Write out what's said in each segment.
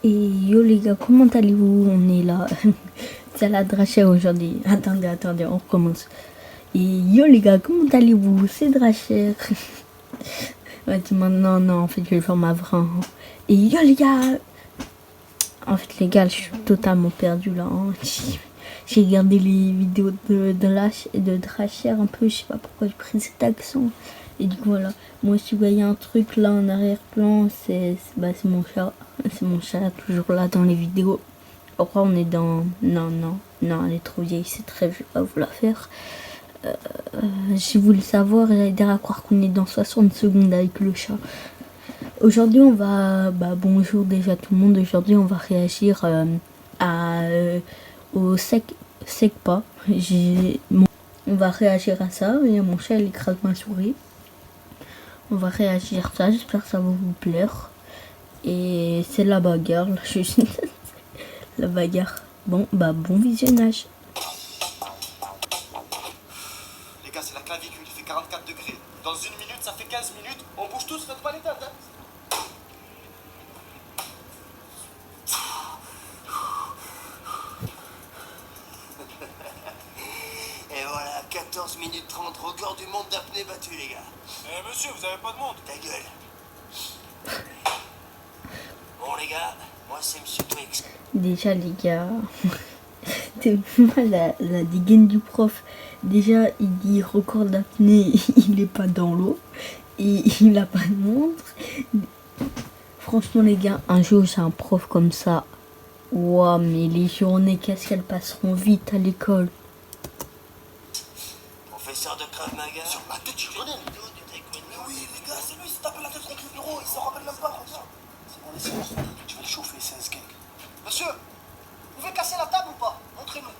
Et yo les gars, comment allez-vous? On est là. C'est la Dracher aujourd'hui. Attendez, on recommence. Et yo les gars, comment allez-vous? C'est Dracher. Ouais, dis-moi, non, en fait, je vais faire ma vraie. Et yo les gars. En fait, les gars, je suis totalement perdu là. Hein. J'ai regardé les vidéos de Dracher un peu. Je sais pas pourquoi j'ai pris cet accent. Et du coup, voilà. Moi, si vous voyez un truc là en arrière-plan, c'est mon chat. C'est mon chat, toujours là dans les vidéos. Pourquoi on est dans... Non, elle est trop vieille, c'est très vieux, je vais pas vous la faire. Si vous voulez savoir, j'allais dire à croire qu'on est dans 60 secondes avec le chat. Aujourd'hui, on va... bonjour déjà tout le monde. Aujourd'hui, on va réagir au Secpa. On va réagir à ça. Et mon chat, il écrase ma souris. On va réagir à ça, j'espère que ça va vous plaire. Et c'est la bagarre, là, la bagarre. Bon visionnage. Les gars, c'est la clavicule, il fait 44 degrés. Dans une minute, ça fait 15 minutes, on bouge tous, faites pas les têtes, hein. Et voilà, 14 minutes 30, record du monde d'apnée battu, les gars. Eh monsieur, vous avez pas de monde. Ta gueule. Bon les gars, moi c'est Monsieur Twix. Déjà les gars, c'est la dégaine du prof. Déjà il dit record d'apnée, il est pas dans l'eau et il a pas de montre. Franchement les gars, un jour j'ai un prof comme ça. Waouh, mais les journées, qu'est-ce qu'elles passeront vite à l'école. Professeur de Krav Maga. Sur ma tête, tu connais le vidéo du taekwondo. Mais oui, les gars, c'est lui, il s'est tapé la tête contre le bureau, il s'en rappelle même pas. C'est bon, laissez-moi, je vais le chauffer, c'est un skunk. Monsieur, vous pouvez casser la table ou pas? Montrez-nous.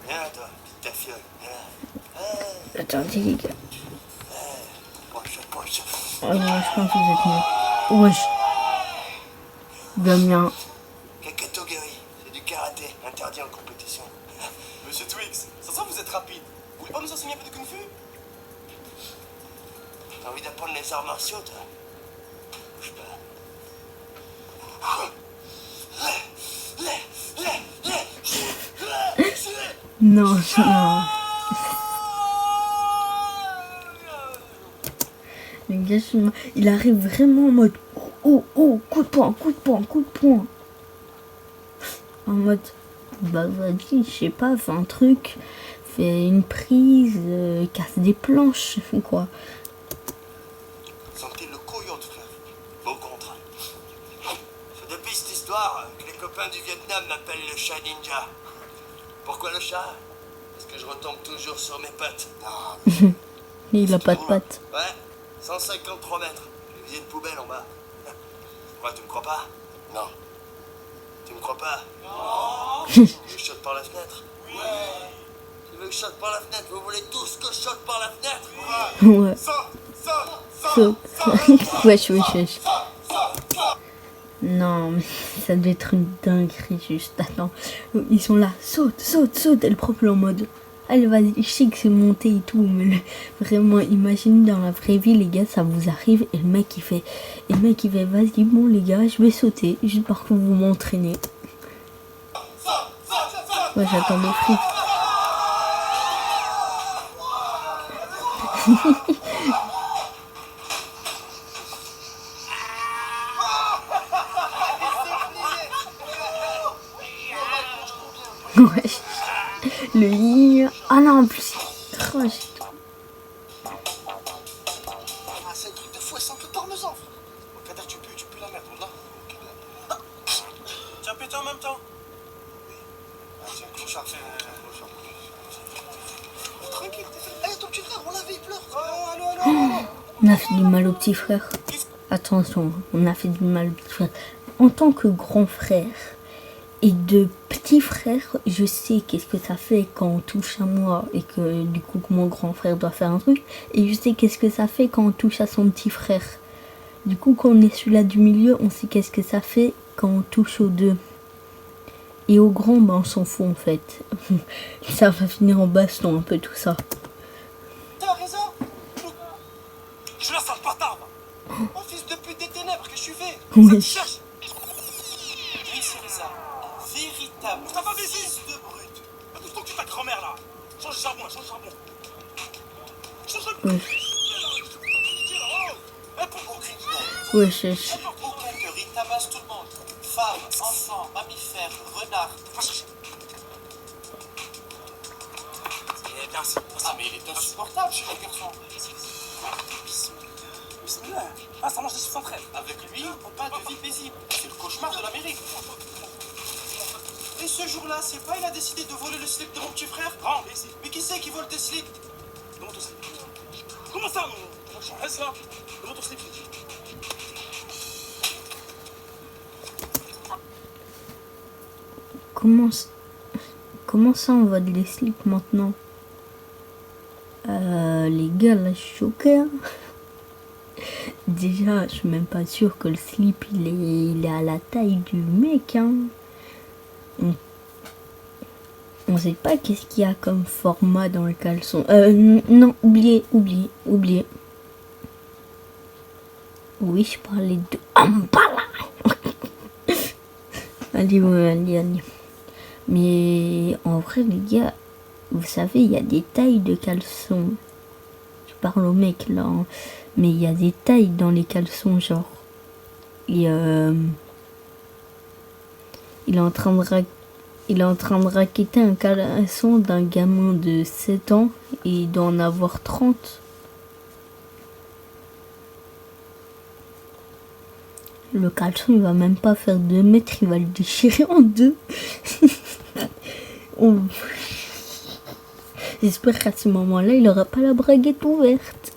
Viens, toi, petite ta fiole. Attendez les gars. Poche. Oh non, je pense que vous êtes mieux. Wesh. Damien. Kakatogari, c'est du karaté, interdit en compétition. Monsieur Twix, ça sent que vous êtes rapide. Vous voulez pas nous enseigner un peu de kung fu? T'as envie d'apprendre les arts martiaux, toi? Bouge pas. Non. Le gars, il arrive vraiment en mode coup de poing. En mode, vas-y, je sais pas, fais un truc, fais une prise, casse des planches, quoi. Sentez le coyote, frère. Bon contrat. C'est depuis cette histoire que les copains du Vietnam m'appellent le chat ninja. Pourquoi le chat? Parce que je retombe toujours sur mes pattes. Non. Il a pas de pattes. Ouais, 153 mètres. J'ai visé une poubelle en bas. Quoi, tu me crois pas? Non. Tu me crois pas? Non. Tu veux que je saute par la fenêtre? Oui. Tu veux que je saute par la fenêtre? Vous voulez tous que je saute par la fenêtre? Ouais. Saute. Wesh. Non, mais ça devait être une dinguerie juste. Attends, ils sont là, saute. Et le prof est en mode, allez vas-y, je sais que c'est monté et tout, mais vraiment, imaginez dans la vraie vie, les gars, ça vous arrive et le mec il fait, vas-y, bon les gars, je vais sauter, juste pour que vous m'entraînez. Ouais, j'attends mes frites. Ouais. Le lit. Ah non, en plus. Oh, Ah, c'est un truc de fou, elle sent le parmesan, frère. Au Kader, tu pues la merde, là. Tiens, pété en même temps. Oui. Ah, c'est un clochard, Tranquille, t'es ton petit frère, on l'a vu, il pleure. Allô. On a fait du mal au petit frère. Attention, on a fait du mal au petit frère. En tant que grand frère et de petit frère, je sais qu'est-ce que ça fait quand on touche à moi et que du coup mon grand frère doit faire un truc. Et je sais qu'est-ce que ça fait quand on touche à son petit frère. Du coup, quand on est celui-là du milieu, on sait qu'est-ce que ça fait quand on touche aux deux. Et au grand, on s'en fout en fait. Ça va finir en baston un peu tout ça. T'as raison. Je la sors par tard. Oh, fils de pute des ténèbres, que je suis fait. Ouais. Ça te cherche. Change le charbon, change le charbon. Wesh. Il tabasse tout le monde. Femmes, enfants, mammifères, renards. Merci. Ah, mais il est insupportable chez le garçon. Ah, ça mange des chiffres entre elles. Avec lui, pas de vie paisible. C'est le cauchemar de l'Amérique. Et ce jour-là, c'est pas il a décidé de voler le slip de mon petit frère? Non, mais qui c'est qui vole tes slips? Demande ton slip. Comment ça, mon reste là. Demande ton slip. Comment ça on vole des slips maintenant? Les gars, là, je suis choquée. Hein. Déjà, je suis même pas sûre que le slip, il est à la taille du mec. Hein. On sait pas qu'est-ce qu'il y a comme format dans le caleçon. Non, oubliez. Oui, je parlais de Ambala. allez. Mais en vrai, les gars, vous savez, il y a des tailles de caleçons. Je parle au mec là, hein. Mais il y a des tailles dans les caleçons, genre. Et il est en train de raqueter un caleçon d'un gamin de 7 ans et il doit en avoir 30. Le caleçon, il va même pas faire 2 mètres, il va le déchirer en deux. J'espère qu'à ce moment-là, il aura pas la braguette ouverte.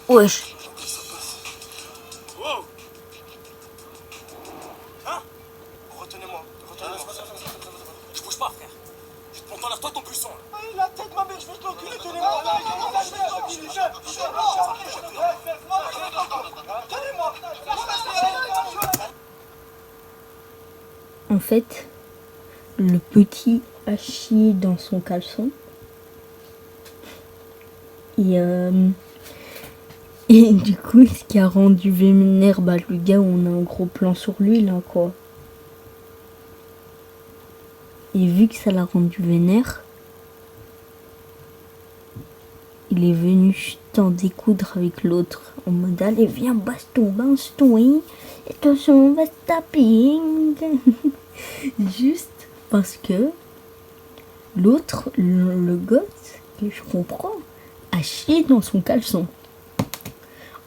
Wesh. Wow. Hein? Retenez-moi. Je bouge pas, frère. Je te monte en l'air, toi, ton buisson. Ah, la tête, ma mère, je vais te l'enculer, tenez-moi. En fait, le petit a chié dans son caleçon. Et du coup, ce qui a rendu vénère, bah, le gars, on a un gros plan sur lui, là, quoi. Et vu que ça l'a rendu vénère, il est venu t'en découdre avec l'autre. En mode, allez, viens, baston, hein. Attention, on va se taper. Juste parce que l'autre, le gosse, que je comprends, a chié dans son caleçon.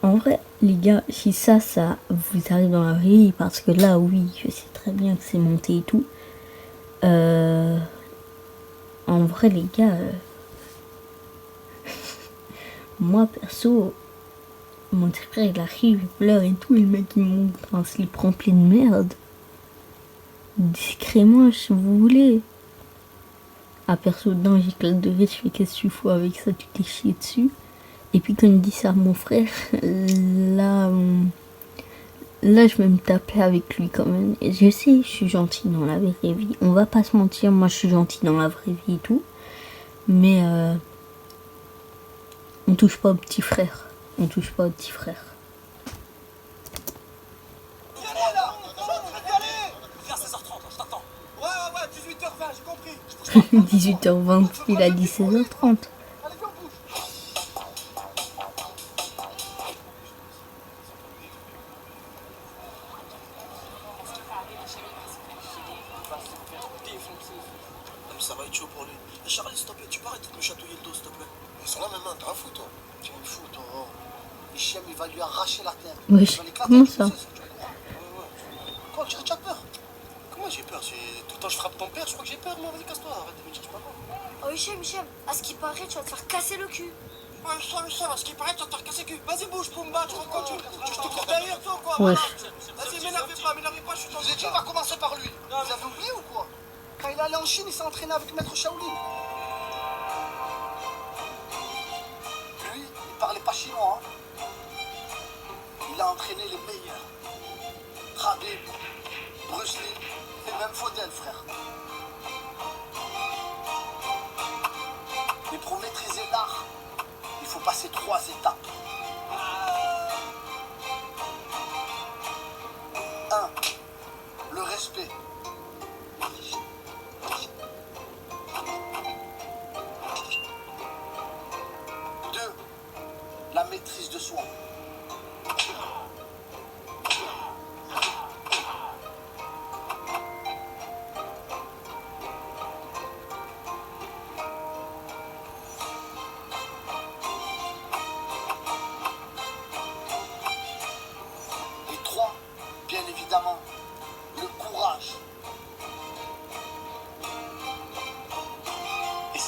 En vrai, les gars, si ça vous arrive dans la vie, parce que là, oui, je sais très bien que c'est monté et tout. En vrai, les gars, moi, perso, mon frère, il arrive, il pleure et tout, et le mec, il monte un slip rempli de merde. Discrètement, si vous voulez. Ah, perso, non, j'éclate de rire, je fais qu'est-ce que tu fous avec ça, tu t'es chié dessus. Et puis quand il dit ça à mon frère, là je vais me taper avec lui quand même. Et je sais, je suis gentille dans la vraie vie. On va pas se mentir, moi je suis gentille dans la vraie vie et tout. Mais on touche pas au petit frère. On touche pas au petit frère. Viens, 16h30, je t'attends. Ouais, 18h20, j'ai compris. 18h20, il a dit 16h30. Ça va être chaud pour lui. Charlie, s'il te plaît, tu peux arrêter de me chatouiller le dos, s'il te plaît. Ils sont là, même, t'as un fou, toi. Tu es fou, toi. Hichem, il va lui arracher la tête. Wesh, comment ça? Quoi, tu as peur? Comment j'ai peur? Tout le temps je frappe ton père, je crois que j'ai peur. Non, vas-y, casse-toi, arrête de me dire, je sais pas quoi. Oh, Hichem, à ce qui paraît, tu vas te faire casser le cul. Ouais, Hichem, à ce qui paraît, tu vas te faire casser le cul. Vas-y, bouge, Pumba, tu crois que je te cours derrière, toi, ou quoi? Ouais. Vas-y, m'énervez pas, je suis dans les dit, on va commencer par lui. Vous avez oublié ou quoi? Quand il est allé en Chine, il s'est entraîné avec Maître Shaolin. Lui, il parlait pas chinois. Hein. Il a entraîné les meilleurs. Khabib, Bruce Lee et même Faudel, frère. Mais pour maîtriser l'art, il faut passer 3 étapes. 1. Le respect.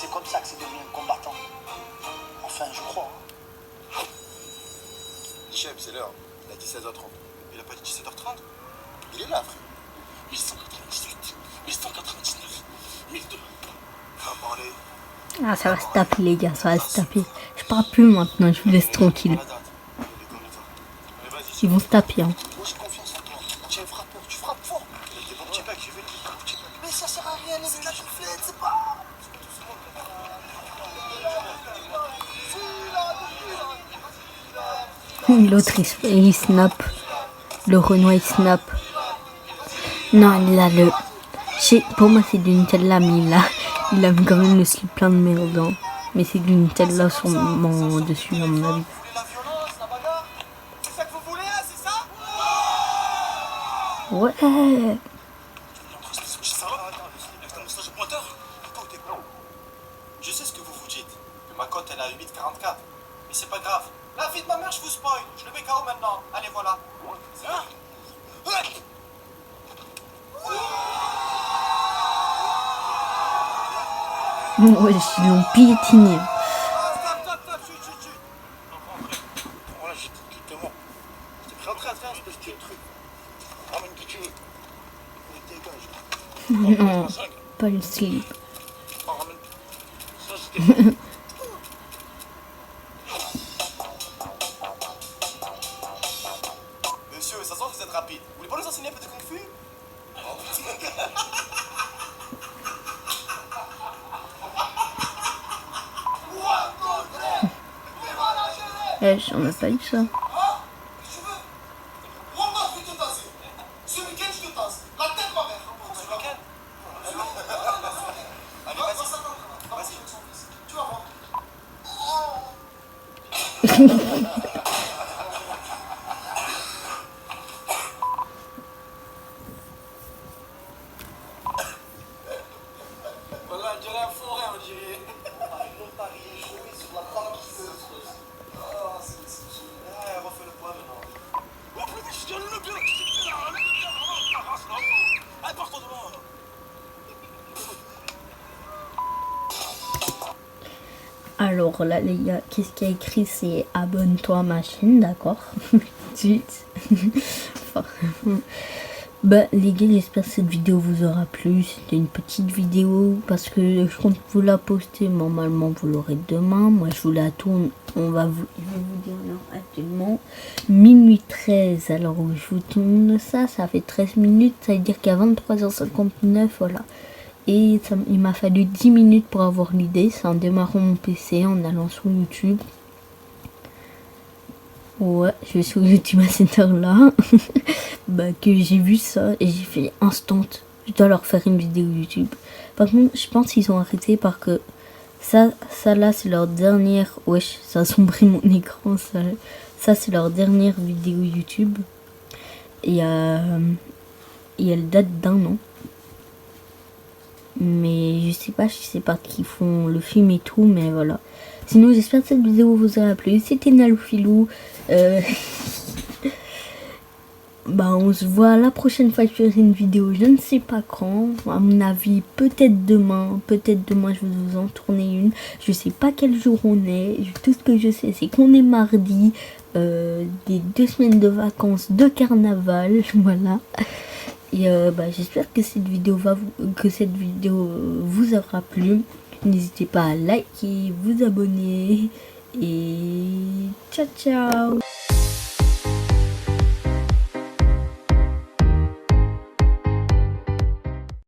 c'est comme ça que c'est devenu un combattant. Enfin, je crois. Chef, c'est l'heure. Il a dit 16h30. Il a pas dit 17h30? Il est là, frère. 1198, 1199, 1002. Va parler. Ah, ça va se taper, les gars, ça va se taper. Je parle plus maintenant, je vous laisse tranquille. Ils vont se taper, hein. Moi, j'ai confiance en toi. Tu es un frappeur, tu frappes fort. Des bons petits bacs, j'ai vu. Mais ça sert à rien, c'est de la chouflette, c'est pas. L'autre, il snap. Le Renoir, il snap. Non, il a le... Pour moi, c'est du Nutella, mais il a quand même le slip plein de merde. Hein. Mais c'est du Nutella sûrement dessus, à mon avis. Vous voulez la violence, la bagarre? C'est ça que vous voulez, hein, c'est ça? Ouais. Je sais ce que vous vous dites, que ma cote elle est à 8,44. Mais c'est pas grave. La vie de ma mère, je vous spoil. Je le mets KO maintenant. Allez, voilà. Hein? Ouais, ils l'ont piétiné. Stop, chut. Voilà, justement. J'étais pris en train, espèce de truc. Ramène qui tu veux. Mais dégage. Non, pas le slip. Oh, ramène. Ça, c'était. Monsieur, ça sent que vous êtes rapide. Vous voulez pas nous enseigner un peu de kung fu? Eh, on a pas eu ça. Ce week-end, je te tasse. La tête, ma mère. Ce week-end? Allez, vas-y. Tu vas voir. Voilà, on dirait un forêt, on dirait. L'autre pari est joué sur la banquise. Oh, c'est génial. Refais le poids maintenant. Oh, mais je donne le bien. Allez, pars-toi devant. Alors là, les gars, qu'est-ce qu'il y a écrit? C'est abonne-toi à ma chaîne, d'accord? Suite. Bah les gars, j'espère que cette vidéo vous aura plu. C'était une petite vidéo parce que je compte vous la poster. Normalement vous l'aurez demain. Moi je vous la tourne. Je vais vous dire l'heure actuellement. Minuit 13. Alors je vous tourne ça. Ça fait 13 minutes. Ça veut dire qu'à 23h59, voilà. Et il m'a fallu 10 minutes pour avoir l'idée. C'est en démarrant mon PC, en allant sur YouTube. Ouais, je vais sur YouTube à cette heure-là. Bah, que j'ai vu ça et j'ai fait instant. Je dois leur faire une vidéo YouTube. Par contre, je pense qu'ils ont arrêté parce que ça là, c'est leur dernière. Wesh, ça a sombré mon écran. Ça c'est leur dernière vidéo YouTube. Et elle date d'1 an. Mais je sais pas qui font le film et tout, mais voilà. Sinon, j'espère que cette vidéo vous aura plu. C'était Naloufilou. Bah, on se voit la prochaine fois que je ferai une vidéo. Je ne sais pas quand. À mon avis, peut-être demain. Peut-être demain, je vais vous en tourner une. Je sais pas quel jour on est. Tout ce que je sais, c'est qu'on est mardi. Des 2 semaines de vacances de carnaval. Voilà. Et bah, j'espère que cette vidéo vous aura plu. N'hésitez pas à liker, vous abonner et ciao ciao.